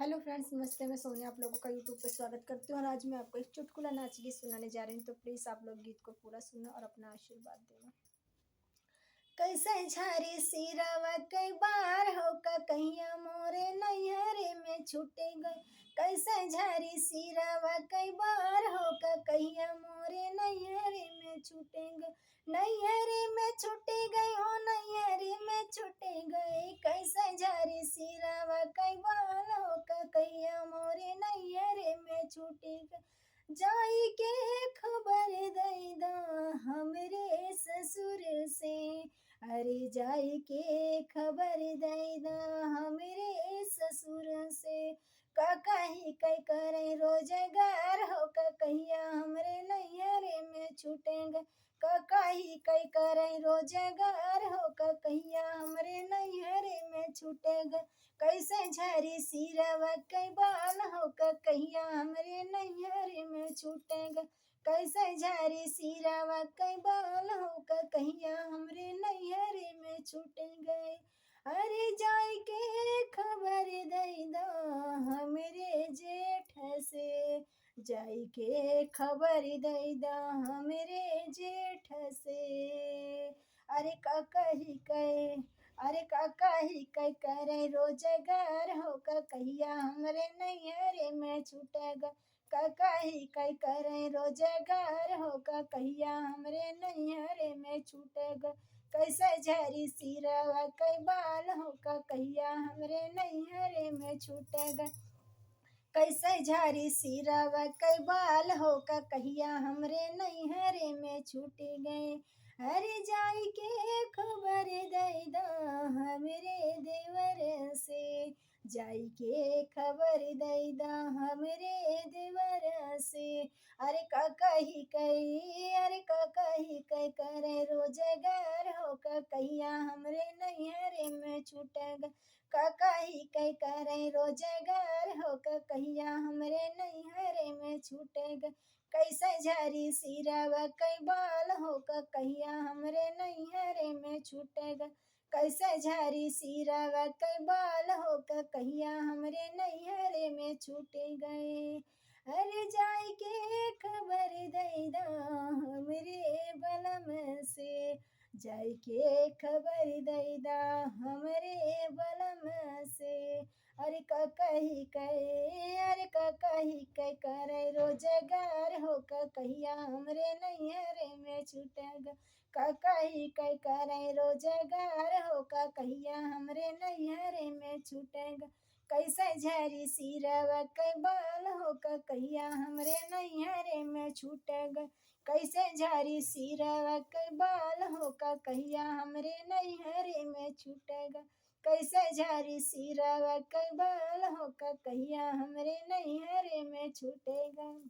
Hello friends, नमस्ते। मैं सोनिया आप लोगों का यूट्यूब पे स्वागत करती हूँ और आज मैं आपको एक चुटकुला नाच गीत सुनाने जा रही हूँ। तो प्लीज़ आप लोग गीत को पूरा सुनना और अपना आशीर्वाद देना। कैसे झारी सिरावा कई बार होका कहिया मोरे नैहरे में छूटे गए। कैसे झारी सिरावा कई बार होका कहिया मोरे नैहरे में छूटे गए। नैहरे में छूटे गए हो, नैहरे में छूटे गए। कैसे झारी सिरावा कई बार होका कहिया मोरे नैहरे में छूटे गए। जाई के खबर दई दा हमरे ससुर से। अरे जाई के खबर दई दा हमरे ससुर से। का कही कई करे रोजगार हो, का कहिया हमरे नैहरे में छूटेंगे। का कही कई करे रोजगार हो, का कहिया हमरे नैहरे में छूटेंगे। कैसे झरी सिरवा कई बाल हो, का कहिया हमरे नैहरे में छूटेंगे। कैसे झारी सिरावा कई बाल हो, का कहिया हमरे नैहरे में छूट गए। अरे जाई के खबर दई दा हमरे जेठ से। जाई के खबर दई दा हमरे जेठ से। अरे का कही कहे, अरे का कही कई करे रोजगार हो, का कहिया हमरे नैहरे में छूटेगा। का कही कई करे रोजगार हो, का कहिया हमरे नैहरे में छूटेगा। कैसे झरी सिरवा कई बाल हो, का कहिया हमरे नैहरे में छूटेगा। कैसे झारी सिरवा कई बाल हो, का कहिया हमरे नैहरे में छूट गए। अरे जाई के खबर दई दा हमरे देवर से। जाई के खबर दई दा हमरे देवर से। अरे का कही कई, अरे का कही कई करे रोजगार हो, का कहिया हमरे नैहरे में छूटेगा। का कही कई करे रोजगार हो, का कहिया हमरे नैहरे में छूटेगा। कैसे झरी सिरवा कई बाल हो, का कहिया हमरे नैहरे में छूटेगा। कैसे झरी सिरवा कई बाल हो, का कहिया हमरे नैहरे में छूटे गए। अरे जाई के खबर दई दा हमरे बलम से। जाई के खबर दई दा हमरे बलम से। अरे का कही कहे, अरे का कही कई करे रोजगार हो, का कहिया हमरे नैहरे में छूटेगा। का कही कई करे रोजगार हो, का कहिया हमरे नैहरे में छूटेगा। कैसे झरी सिरवा कई बाल हो, का कहिया हमरे नैहरे में छूटेगा। कैसे झरी सिरवा कई बाल हो, का कहिया हमरे नैहरे में छूटेगा। कैसे झरी सिरवा कई बाल हो, का कहिया हमरे नैहरे में छूटेगा।